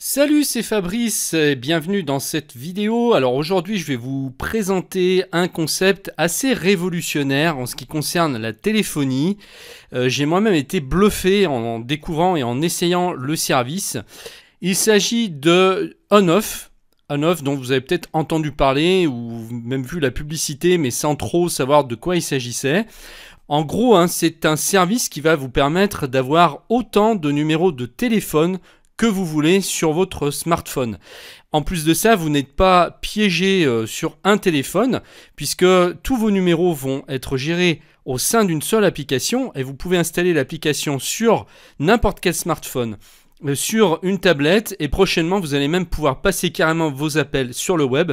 Salut, c'est Fabrice et bienvenue dans cette vidéo. Alors aujourd'hui, je vais vous présenter un concept assez révolutionnaire en ce qui concerne la téléphonie. J'ai moi-même été bluffé en découvrant et en essayant le service. Il s'agit de OnOff. OnOff dont vous avez peut-être entendu parler ou même vu la publicité mais sans trop savoir de quoi il s'agissait. En gros, c'est un service qui va vous permettre d'avoir autant de numéros de téléphone que vous voulez sur votre smartphone. En plus de ça, vous n'êtes pas piégé sur un téléphone puisque tous vos numéros vont être gérés au sein d'une seule application et vous pouvez installer l'application sur n'importe quel smartphone, sur une tablette et prochainement vous allez même pouvoir passer carrément vos appels sur le web.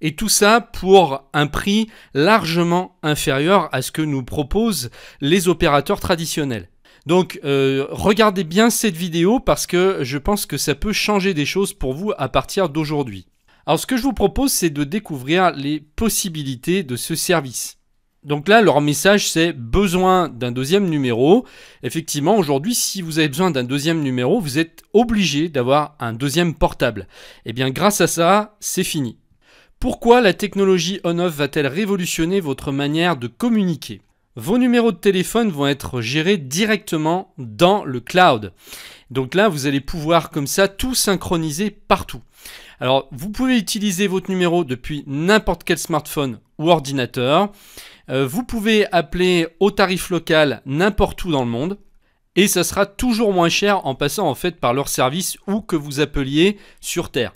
Et tout ça pour un prix largement inférieur à ce que nous proposent les opérateurs traditionnels. Donc regardez bien cette vidéo parce que je pense que ça peut changer des choses pour vous à partir d'aujourd'hui. Alors ce que je vous propose, c'est de découvrir les possibilités de ce service. Donc là, leur message, c'est besoin d'un deuxième numéro. Effectivement, aujourd'hui, si vous avez besoin d'un deuxième numéro, vous êtes obligé d'avoir un deuxième portable. Et bien grâce à ça, c'est fini. Pourquoi la technologie OnOff va-t-elle révolutionner votre manière de communiquer ? Vos numéros de téléphone vont être gérés directement dans le cloud. Donc là, vous allez pouvoir comme ça tout synchroniser partout. Alors, vous pouvez utiliser votre numéro depuis n'importe quel smartphone ou ordinateur. Vous pouvez appeler au tarif local n'importe où dans le monde. Et ça sera toujours moins cher en passant en fait par leur service où que vous appeliez sur Terre.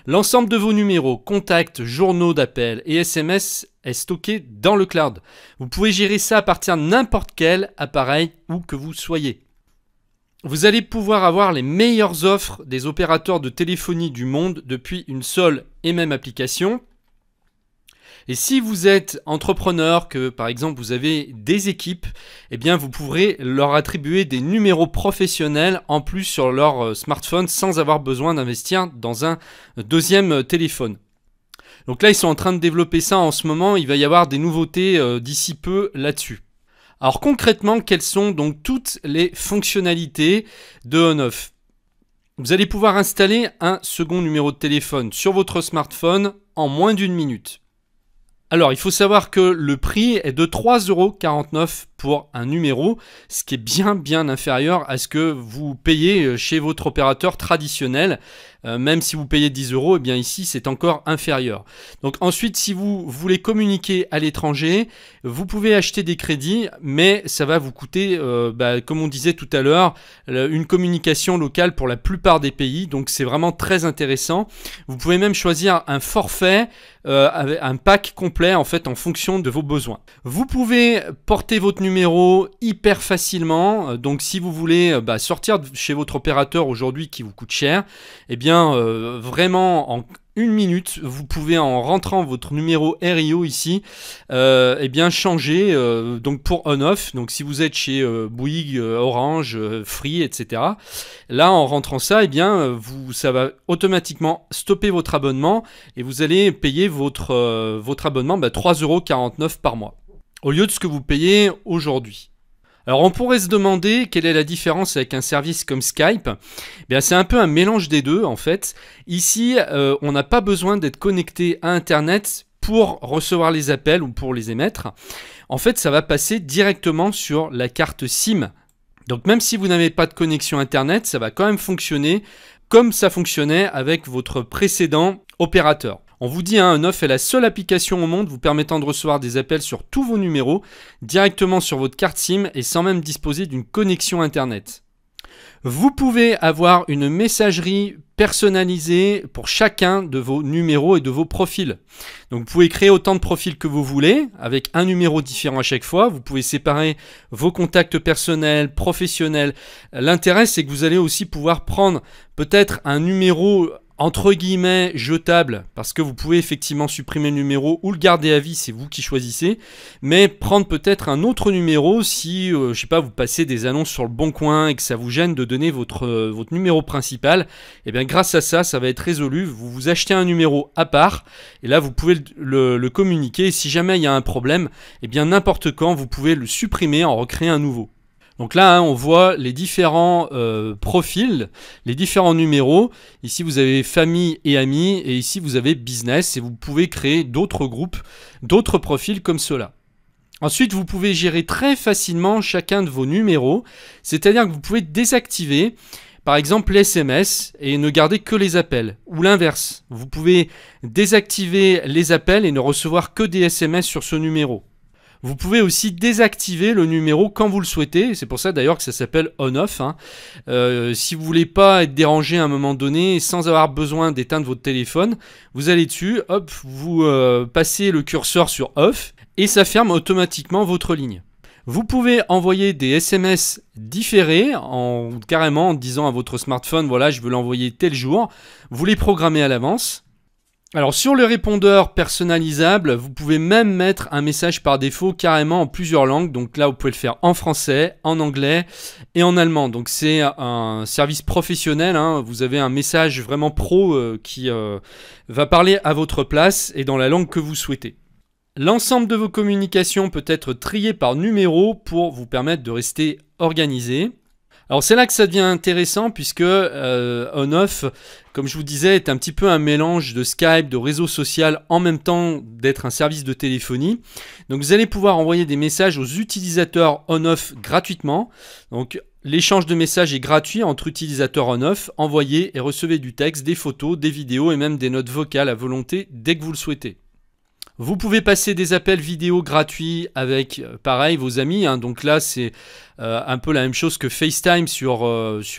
L'ensemble de vos numéros, contacts, journaux d'appel et SMS est stocké dans le cloud. Vous pouvez gérer ça à partir de n'importe quel appareil où que vous soyez. Vous allez pouvoir avoir les meilleures offres des opérateurs de téléphonie du monde depuis une seule et même application. Et si vous êtes entrepreneur, que par exemple vous avez des équipes, eh bien vous pourrez leur attribuer des numéros professionnels en plus sur leur smartphone sans avoir besoin d'investir dans un deuxième téléphone. Donc là, ils sont en train de développer ça en ce moment. Il va y avoir des nouveautés d'ici peu là-dessus. Alors concrètement, quelles sont donc toutes les fonctionnalités de OnOff ? Vous allez pouvoir installer un second numéro de téléphone sur votre smartphone en moins d'une minute. Alors, il faut savoir que le prix est de 3,49 € pour un numéro, ce qui est bien inférieur à ce que vous payez chez votre opérateur traditionnel. Même si vous payez 10 €, eh bien ici, c'est encore inférieur. Donc ensuite, si vous voulez communiquer à l'étranger, vous pouvez acheter des crédits, mais ça va vous coûter, comme on disait tout à l'heure, une communication locale pour la plupart des pays. Donc c'est vraiment très intéressant. Vous pouvez même choisir un forfait, avec un pack complet en fait en fonction de vos besoins. Vous pouvez porter votre numéro hyper facilement. Donc si vous voulez sortir de chez votre opérateur aujourd'hui qui vous coûte cher, eh bien vraiment en une minute, vous pouvez en rentrant votre numéro RIO ici, changer donc pour OnOff. Donc si vous êtes chez Bouygues, Orange, Free, etc. Là, en rentrant ça, ça va automatiquement stopper votre abonnement et vous allez payer votre abonnement 3,49 € par mois au lieu de ce que vous payez aujourd'hui. Alors on pourrait se demander quelle est la différence avec un service comme Skype. C'est un peu un mélange des deux en fait. Ici, on n'a pas besoin d'être connecté à Internet pour recevoir les appels ou pour les émettre. En fait, ça va passer directement sur la carte SIM. Donc même si vous n'avez pas de connexion Internet, ça va quand même fonctionner comme ça fonctionnait avec votre précédent opérateur. On vous dit, OnOff est la seule application au monde vous permettant de recevoir des appels sur tous vos numéros directement sur votre carte SIM et sans même disposer d'une connexion Internet. Vous pouvez avoir une messagerie personnalisée pour chacun de vos numéros et de vos profils. Donc vous pouvez créer autant de profils que vous voulez avec un numéro différent à chaque fois. Vous pouvez séparer vos contacts personnels, professionnels. L'intérêt, c'est que vous allez aussi pouvoir prendre peut-être un numéro entre guillemets jetable parce que vous pouvez effectivement supprimer le numéro ou le garder à vie, c'est vous qui choisissez, mais prendre peut-être un autre numéro si je sais pas, vous passez des annonces sur le Bon Coin et que ça vous gêne de donner votre numéro principal. Et bien grâce à ça, ça va être résolu. Vous vous achetez un numéro à part et là vous pouvez le communiquer et si jamais il y a un problème, et bien n'importe quand vous pouvez le supprimer, en recréer un nouveau. Donc là, hein, on voit les différents profils, les différents numéros. Ici, vous avez famille et amis, et ici, vous avez business, et vous pouvez créer d'autres groupes, d'autres profils comme cela. Ensuite, vous pouvez gérer très facilement chacun de vos numéros, c'est-à-dire que vous pouvez désactiver, par exemple, les SMS et ne garder que les appels, ou l'inverse. Vous pouvez désactiver les appels et ne recevoir que des SMS sur ce numéro. Vous pouvez aussi désactiver le numéro quand vous le souhaitez, c'est pour ça d'ailleurs que ça s'appelle on-off. Hein. Si vous ne voulez pas être dérangé à un moment donné sans avoir besoin d'éteindre votre téléphone, vous allez dessus, hop, vous passez le curseur sur off et ça ferme automatiquement votre ligne. Vous pouvez envoyer des SMS différés carrément en disant à votre smartphone, voilà, je veux l'envoyer tel jour. Vous les programmez à l'avance. Alors sur le répondeur personnalisable, vous pouvez même mettre un message par défaut carrément en plusieurs langues. Donc là, vous pouvez le faire en français, en anglais et en allemand. Donc c'est un service professionnel. Hein. Vous avez un message vraiment pro qui va parler à votre place et dans la langue que vous souhaitez. L'ensemble de vos communications peut être trié par numéro pour vous permettre de rester organisé. Alors c'est là que ça devient intéressant puisque on-off, comme je vous disais, est un petit peu un mélange de Skype, de réseau social en même temps d'être un service de téléphonie. Donc vous allez pouvoir envoyer des messages aux utilisateurs on-off gratuitement. Donc l'échange de messages est gratuit entre utilisateurs on-off. Envoyez et recevez du texte, des photos, des vidéos et même des notes vocales à volonté dès que vous le souhaitez. Vous pouvez passer des appels vidéo gratuits avec, pareil, vos amis. Hein. Donc là, c'est un peu la même chose que FaceTime sur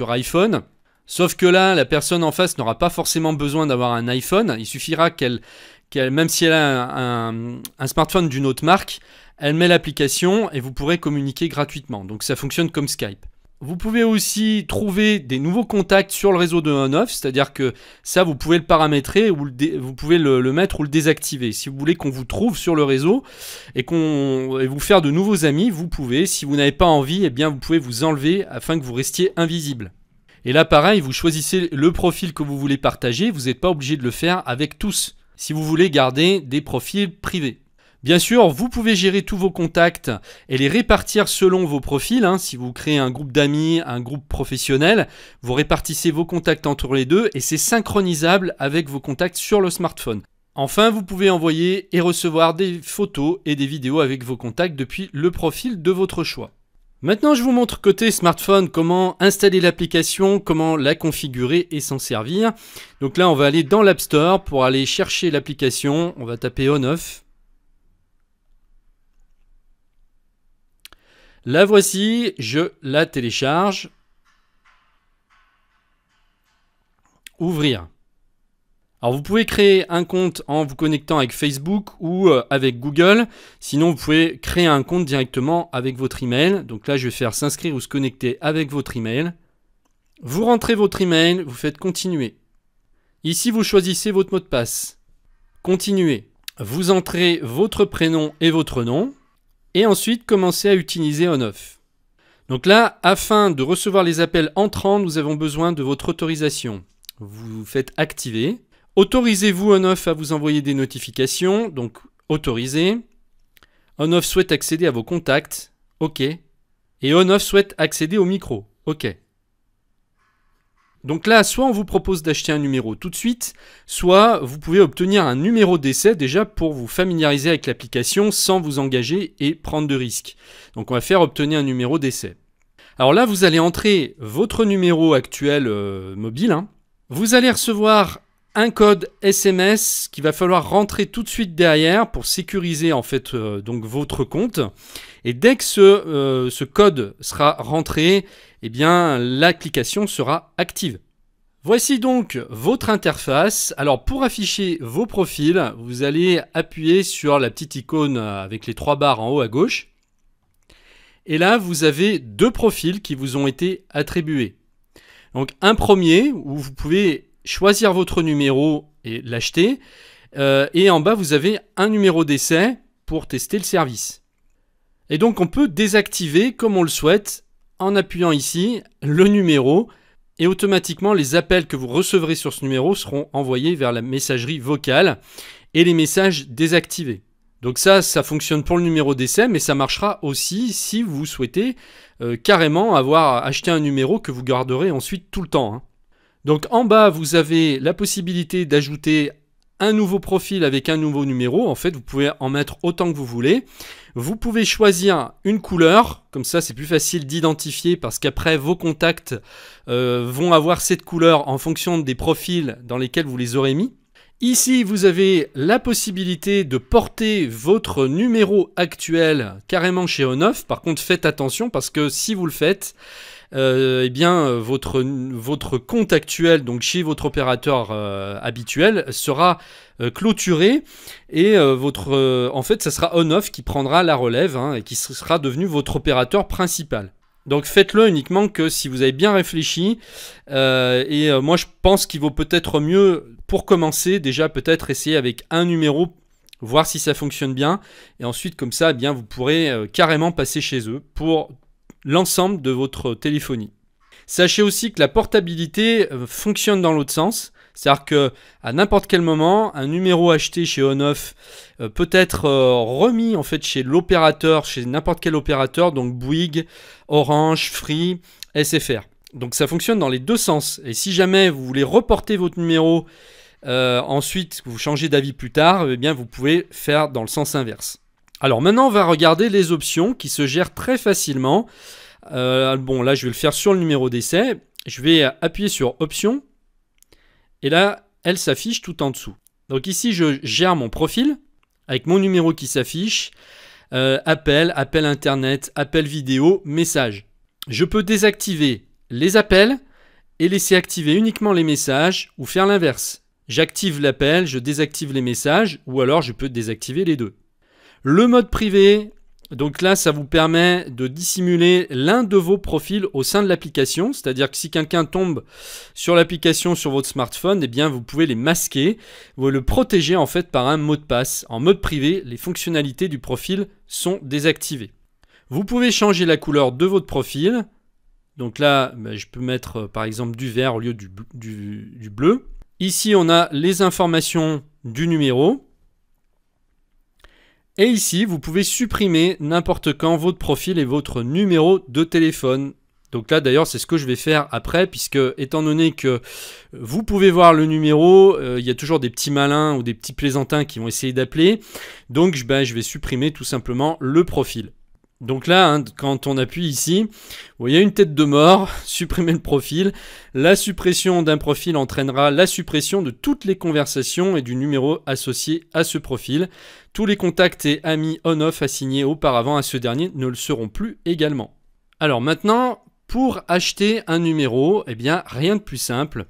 iPhone. Sauf que là, la personne en face n'aura pas forcément besoin d'avoir un iPhone. Il suffira même si elle a un smartphone d'une autre marque, elle met l'application et vous pourrez communiquer gratuitement. Donc ça fonctionne comme Skype. Vous pouvez aussi trouver des nouveaux contacts sur le réseau de on-off, c'est-à-dire que ça, vous pouvez le paramétrer ou vous pouvez le mettre ou le désactiver. Si vous voulez qu'on vous trouve sur le réseau et vous faire de nouveaux amis, vous pouvez. Si vous n'avez pas envie, eh bien, vous pouvez vous enlever afin que vous restiez invisible. Et là, pareil, vous choisissez le profil que vous voulez partager. Vous n'êtes pas obligé de le faire avec tous, si vous voulez garder des profils privés. Bien sûr, vous pouvez gérer tous vos contacts et les répartir selon vos profils. Hein. Si vous créez un groupe d'amis, un groupe professionnel, vous répartissez vos contacts entre les deux et c'est synchronisable avec vos contacts sur le smartphone. Enfin, vous pouvez envoyer et recevoir des photos et des vidéos avec vos contacts depuis le profil de votre choix. Maintenant, je vous montre côté smartphone comment installer l'application, comment la configurer et s'en servir. Donc là, on va aller dans l'App Store pour aller chercher l'application. On va taper on-off. La voici, je la télécharge. Ouvrir. Alors vous pouvez créer un compte en vous connectant avec Facebook ou avec Google. Sinon, vous pouvez créer un compte directement avec votre email. Donc là, je vais faire s'inscrire ou se connecter avec votre email. Vous rentrez votre email, vous faites continuer. Ici, vous choisissez votre mot de passe. Continuer. Vous entrez votre prénom et votre nom. Et ensuite, commencez à utiliser on-off. Donc là, afin de recevoir les appels entrants, nous avons besoin de votre autorisation. Vous faites activer. Autorisez-vous on-off à vous envoyer des notifications. Donc, autorisez. On-off souhaite accéder à vos contacts. OK. Et on-off souhaite accéder au micro. OK. Donc là, soit on vous propose d'acheter un numéro tout de suite, soit vous pouvez obtenir un numéro d'essai déjà pour vous familiariser avec l'application sans vous engager et prendre de risques. Donc on va faire obtenir un numéro d'essai. Alors là, vous allez entrer votre numéro actuel mobile. Hein. Vous allez recevoir un code SMS qu'il va falloir rentrer tout de suite derrière pour sécuriser en fait donc votre compte. Et dès que ce code sera rentré, eh bien l'application sera active. Voici donc votre interface. Alors pour afficher vos profils, vous allez appuyer sur la petite icône avec les 3 barres en haut à gauche. Et là, vous avez 2 profils qui vous ont été attribués. Donc un premier où vous pouvez choisir votre numéro et l'acheter. Et en bas, vous avez un numéro d'essai pour tester le service. Et donc, on peut désactiver, comme on le souhaite, en appuyant ici, le numéro. Et automatiquement, les appels que vous recevrez sur ce numéro seront envoyés vers la messagerie vocale et les messages désactivés. Donc ça fonctionne pour le numéro d'essai, mais ça marchera aussi si vous souhaitez carrément avoir acheté un numéro que vous garderez ensuite tout le temps, hein. Donc en bas, vous avez la possibilité d'ajouter un nouveau profil avec un nouveau numéro. En fait, vous pouvez en mettre autant que vous voulez. Vous pouvez choisir une couleur, comme ça c'est plus facile d'identifier parce qu'après vos contacts vont avoir cette couleur en fonction des profils dans lesquels vous les aurez mis. Ici, vous avez la possibilité de porter votre numéro actuel carrément chez ONOFF. Par contre, faites attention parce que si vous le faites, eh bien, votre compte actuel, donc chez votre opérateur habituel, sera clôturé et en fait, ça sera ONOFF qui prendra la relève, hein, et qui sera devenu votre opérateur principal. Donc faites-le uniquement que si vous avez bien réfléchi. Moi, je pense qu'il vaut peut-être mieux, pour commencer, déjà peut-être essayer avec un numéro, voir si ça fonctionne bien. Et ensuite, comme ça, eh bien, vous pourrez carrément passer chez eux pour l'ensemble de votre téléphonie. Sachez aussi que la portabilité fonctionne dans l'autre sens. C'est-à-dire qu'à n'importe quel moment, un numéro acheté chez ONOFF peut être remis en fait chez l'opérateur, chez n'importe quel opérateur, donc Bouygues, Orange, Free, SFR. Donc ça fonctionne dans les deux sens. Et si jamais vous voulez reporter votre numéro, ensuite vous changez d'avis plus tard, eh bien vous pouvez faire dans le sens inverse. Alors maintenant, on va regarder les options qui se gèrent très facilement. Bon, là, je vais le faire sur le numéro d'essai. Je vais appuyer sur Options. Et là, elle s'affiche tout en dessous. Donc ici, je gère mon profil avec mon numéro qui s'affiche. Appel internet, appel vidéo, message. Je peux désactiver les appels et laisser activer uniquement les messages ou faire l'inverse. J'active l'appel, je désactive les messages ou alors je peux désactiver les deux. Le mode privé, donc là, ça vous permet de dissimuler l'un de vos profils au sein de l'application. C'est-à-dire que si quelqu'un tombe sur l'application sur votre smartphone, eh bien, vous pouvez les masquer. Vous le protéger en fait par un mot de passe. En mode privé, les fonctionnalités du profil sont désactivées. Vous pouvez changer la couleur de votre profil. Donc là, je peux mettre par exemple du vert au lieu du bleu. Ici, on a les informations du numéro. Et ici, vous pouvez supprimer n'importe quand votre profil et votre numéro de téléphone. Donc là, d'ailleurs, c'est ce que je vais faire après, puisque étant donné que vous pouvez voir le numéro, il y a toujours des petits malins ou des petits plaisantins qui vont essayer d'appeler. Donc, je vais supprimer tout simplement le profil. Donc là, hein, quand on appuie ici, vous voyez une tête de mort, supprimer le profil. La suppression d'un profil entraînera la suppression de toutes les conversations et du numéro associé à ce profil. Tous les contacts et amis on-off assignés auparavant à ce dernier ne le seront plus également. Alors maintenant, pour acheter un numéro, eh bien rien de plus simple.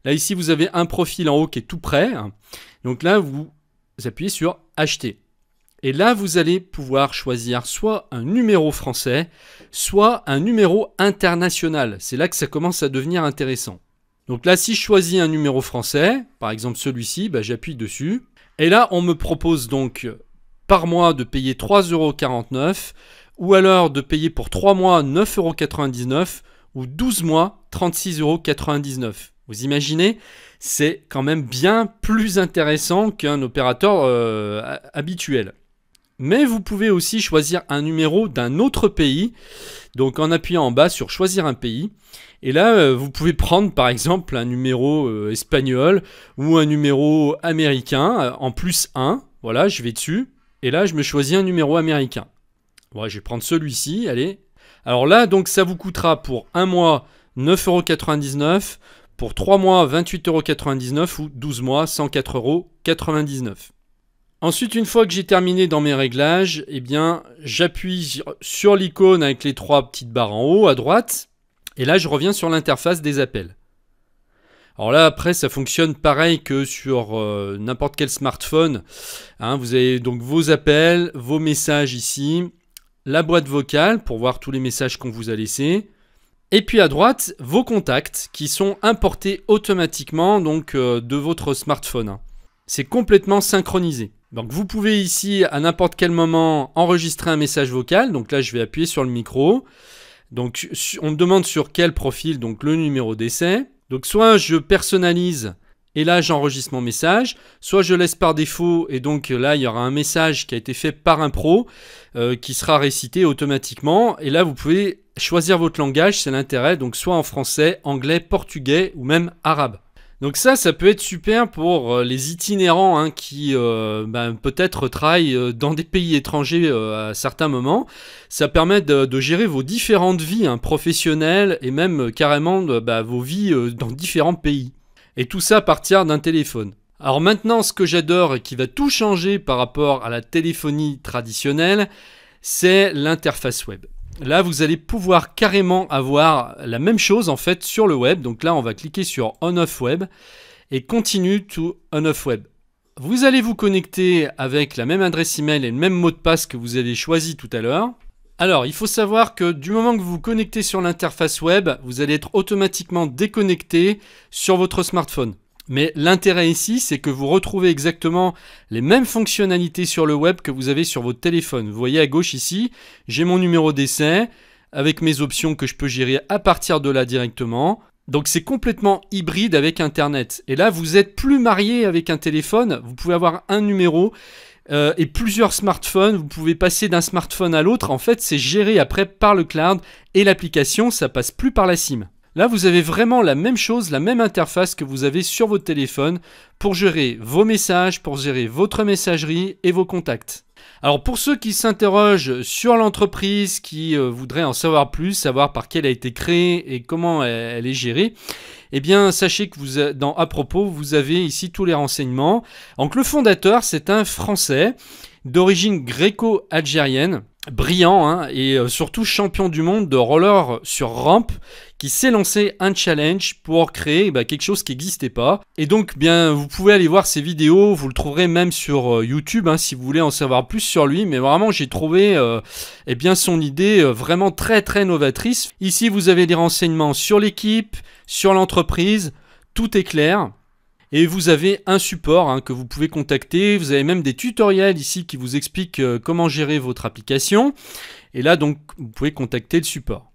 Là ici, vous avez un profil en haut qui est tout prêt. Donc là, vous appuyez sur Acheter. Et là, vous allez pouvoir choisir soit un numéro français, soit un numéro international. C'est là que ça commence à devenir intéressant. Donc là, si je choisis un numéro français, par exemple celui-ci, j'appuie dessus. Et là, on me propose donc par mois de payer 3,49 € ou alors de payer pour 3 mois 9,99 € ou 12 mois 36,99 €. Vous imaginez, c'est quand même bien plus intéressant qu'un opérateur habituel. Mais vous pouvez aussi choisir un numéro d'un autre pays, donc en appuyant en bas sur choisir un pays. Et là, vous pouvez prendre par exemple un numéro espagnol ou un numéro américain en plus 1. Voilà, je vais dessus. Et là, je me choisis un numéro américain. Bon, je vais prendre celui-ci, allez. Alors là, donc ça vous coûtera pour un mois 9,99 €, pour 3 mois 28,99 € ou 12 mois 104,99 €. Ensuite, une fois que j'ai terminé dans mes réglages, eh bien, j'appuie sur l'icône avec les 3 petites barres en haut à droite. Et là, je reviens sur l'interface des appels. Alors là, après, ça fonctionne pareil que sur n'importe quel smartphone. Hein, vous avez donc vos appels, vos messages ici, la boîte vocale pour voir tous les messages qu'on vous a laissés. Et puis à droite, vos contacts qui sont importés automatiquement donc, de votre smartphone. C'est complètement synchronisé. Donc vous pouvez ici à n'importe quel moment enregistrer un message vocal. Donc là je vais appuyer sur le micro. Donc on me demande sur quel profil, donc le numéro d'essai. Donc soit je personnalise Et là, j'enregistre mon message. Soit je laisse par défaut et donc là, il y aura un message qui a été fait par un pro qui sera récité automatiquement. Et là, vous pouvez choisir votre langage, c'est l'intérêt. Donc soit en français, anglais, portugais ou même arabe. Donc ça peut être super pour les itinérants qui peut-être travaillent dans des pays étrangers à certains moments. Ça permet de gérer vos différentes vies professionnelles et même carrément vos vies dans différents pays. Et tout ça à partir d'un téléphone. Alors maintenant, ce que j'adore et qui va tout changer par rapport à la téléphonie traditionnelle, c'est l'interface web. Là, vous allez pouvoir carrément avoir la même chose en fait sur le web. Donc là, on va cliquer sur On/Off Web et Continue to On/Off Web. Vous allez vous connecter avec la même adresse email et le même mot de passe que vous avez choisi tout à l'heure. Alors, il faut savoir que du moment que vous vous connectez sur l'interface web, vous allez être automatiquement déconnecté sur votre smartphone. Mais l'intérêt ici, c'est que vous retrouvez exactement les mêmes fonctionnalités sur le web que vous avez sur votre téléphone. Vous voyez à gauche ici, j'ai mon numéro d'essai avec mes options que je peux gérer à partir de là directement. Donc c'est complètement hybride avec Internet. Et là, vous êtes plus marié avec un téléphone. Vous pouvez avoir un numéro et plusieurs smartphones. Vous pouvez passer d'un smartphone à l'autre. En fait, c'est géré après par le cloud et l'application, ça passe plus par la SIM. Là, vous avez vraiment la même chose, la même interface que vous avez sur votre téléphone pour gérer vos messages, pour gérer votre messagerie et vos contacts. Alors pour ceux qui s'interrogent sur l'entreprise, qui voudraient en savoir plus, savoir par qui elle a été créée et comment elle est gérée, eh bien sachez que dans À propos, vous avez ici tous les renseignements. Donc le fondateur, c'est un Français d'origine gréco-algérienne, brillant et surtout champion du monde de roller sur rampe, qui s'est lancé un challenge pour créer quelque chose qui n'existait pas. Et donc bien vous pouvez aller voir ses vidéos, vous le trouverez même sur YouTube si vous voulez en savoir plus sur lui. Mais vraiment j'ai trouvé son idée vraiment très très novatrice. Ici vous avez des renseignements sur l'équipe, sur l'entreprise, tout est clair. Et vous avez un support que vous pouvez contacter. Vous avez même des tutoriels ici qui vous expliquent comment gérer votre application. Et là, donc, vous pouvez contacter le support.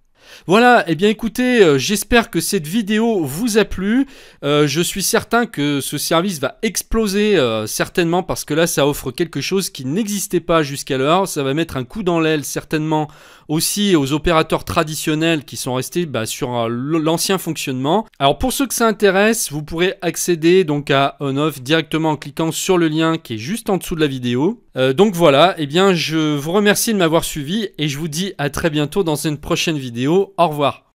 Voilà, eh bien écoutez, j'espère que cette vidéo vous a plu. Je suis certain que ce service va exploser certainement parce que là ça offre quelque chose qui n'existait pas jusqu'alors. Ça va mettre un coup dans l'aile certainement aussi aux opérateurs traditionnels qui sont restés sur l'ancien fonctionnement. Alors pour ceux que ça intéresse, vous pourrez accéder donc à On/Off directement en cliquant sur le lien qui est juste en dessous de la vidéo. Donc voilà, eh bien je vous remercie de m'avoir suivi et je vous dis à très bientôt dans une prochaine vidéo. Au revoir.